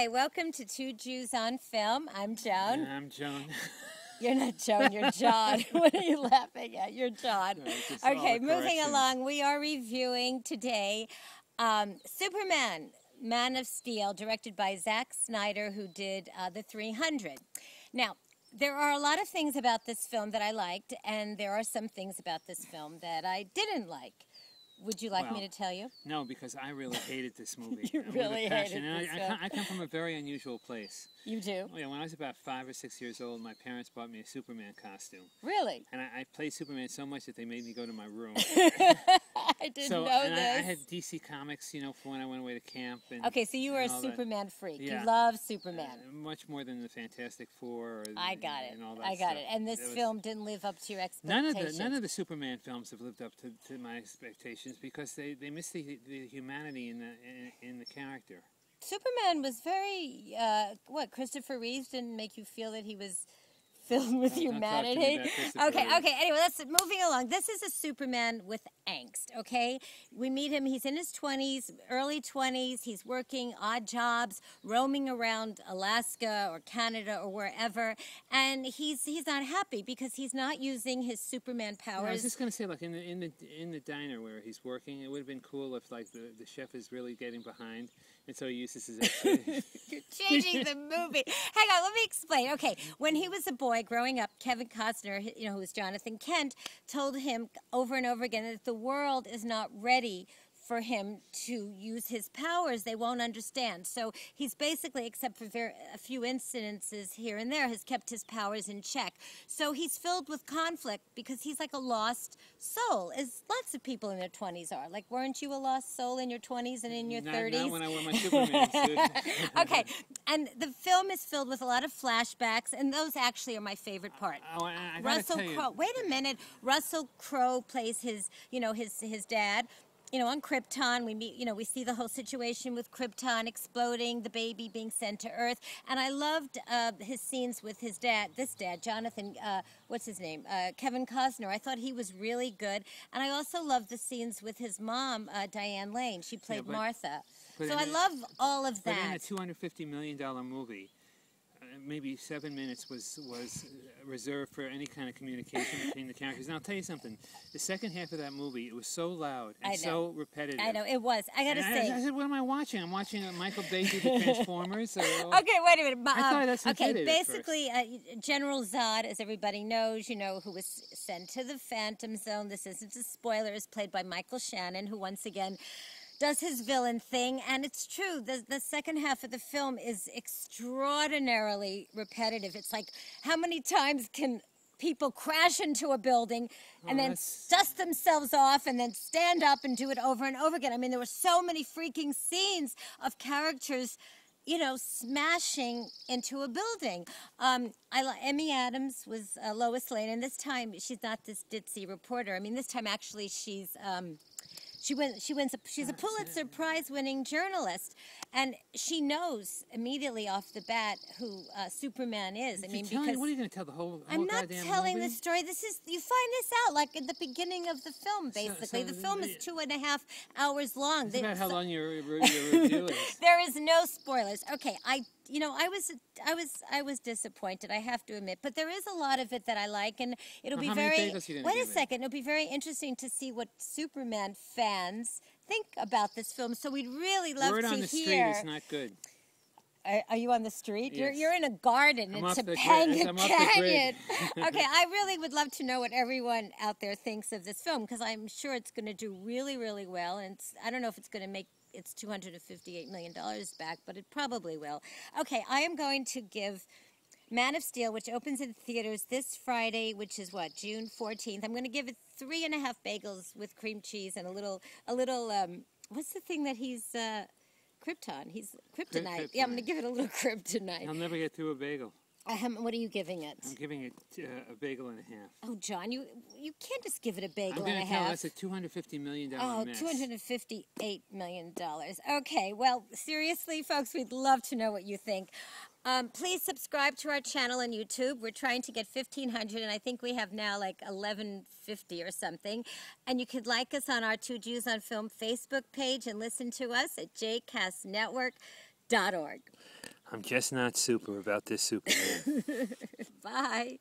Hi, welcome to Two Jews on Film. I'm Joan. Yeah, I'm Joan. You're not Joan, you're John. What are you laughing at? You're John. No, okay, moving along. We are reviewing today Superman, Man of Steel, directed by Zack Snyder, who did The 300. Now, there are a lot of things about this film that I liked, and there are some things about this film that I didn't like. Would you like me to tell you? No, because I really hated this movie. You really hated this film. I come from a very unusual place. You do? Oh, yeah, when I was about 5 or 6 years old, my parents bought me a Superman costume. Really? And I played Superman so much that they made me go to my room. I didn't know this. I had DC Comics, you know, for when I went away to camp. And, okay, so you were a Superman freak. Yeah. You love Superman. Much more than the Fantastic Four. I got it. And all that I got stuff. it. And this film didn't live up to your expectations. None of the Superman films have lived up to my expectations because they miss the humanity in the character. Superman was very, Christopher Reeves didn't make you feel that he was filled with humanity? Okay, anyway, let's moving along. This is a Superman with angst, okay? We meet him, he's in his 20s, early 20s, he's working odd jobs, roaming around Alaska or Canada or wherever, and he's not happy because he's not using his Superman powers. Yeah, I was just going to say, like, in the diner where he's working, it would have been cool if, like, the chef is really getting behind, and so he uses his You're changing the movie. Hang on, let me explain. Okay, when he was a boy growing up, Kevin Costner, you know, who was Jonathon Kent, told him over and over again that the world is not ready for him to use his powers. They won't understand. So he's basically, except for a few incidences here and there, has kept his powers in check. So he's filled with conflict because he's like a lost soul, as lots of people in their 20s are. Like, weren't you a lost soul in your 20s and in your 30s? Not when I wore my Superman suit. Okay, and the film is filled with a lot of flashbacks, and those actually are my favorite part. I Russell Crowe. Wait a minute. Russell Crowe plays his dad. You know, on Krypton, we see the whole situation with Krypton exploding, the baby being sent to Earth, and I loved his scenes with his dad, Jonathon, what's his name, Kevin Costner. I thought he was really good, and I also loved the scenes with his mom, Diane Lane. She played Martha. So I love all of that. But in a $250 million movie, maybe 7 minutes was reserved for any kind of communication between the characters. And I'll tell you something. The second half of that movie, it was so loud and so repetitive. I know, it was. I got to say. I said, what am I watching? I'm watching Michael Bay do the Transformers. Okay, wait a minute. I thought that's what did it basically, General Zod, as everybody knows, you know, who was sent to the Phantom Zone. This isn't a spoiler. Is played by Michael Shannon, who once again does his villain thing, and it's true. The second half of the film is extraordinarily repetitive. It's like, how many times can people crash into a building and then dust themselves off and then stand up and do it over and over again? I mean, there were so many freaking scenes of characters, you know, smashing into a building. Amy Adams was Lois Lane, and this time she's not this ditzy reporter. I mean, this time actually she's a Pulitzer Prize-winning journalist, and she knows immediately off the bat who Superman is. I mean, because what are you going to tell the whole I'm not goddamn telling movie? the story. You find this out like at the beginning of the film. Basically, the film is 2.5 hours long. It's about how long your review is. There is no spoilers. Okay, I was disappointed, I have to admit, but there is a lot of it that I like, and it'll be very. Wait a second, it'll be very interesting to see what Superman fans think about this film. So we'd really love to hear. Word on the street is not good. Are you on the street? Yes. You're in a garden. It's Topanga Canyon. Okay, I really would love to know what everyone out there thinks of this film, because I'm sure it's going to do really, really well, and I don't know if it's going to make its $258 million back, but it probably will. Okay, I am going to give Man of Steel, which opens in theaters this Friday, which is what, June 14th. I'm going to give it 3.5 bagels with cream cheese and a little. What's the thing that he's Krypton? He's kryptonite. Yeah, I'm going to give it a little kryptonite. I'll never get through a bagel. What are you giving it? I'm giving it a bagel and a half. Oh, John, you can't just give it a bagel and a half. I'm going to tell that's a $250 million mess. Oh, $258 million. Okay, well, seriously, folks, we'd love to know what you think. Please subscribe to our channel on YouTube. We're trying to get 1,500, and I think we have now like 1,150 or something. And you could like us on our Two Jews on Film Facebook page and listen to us at jcastnetwork.org. I'm just not super about this Superman. Bye.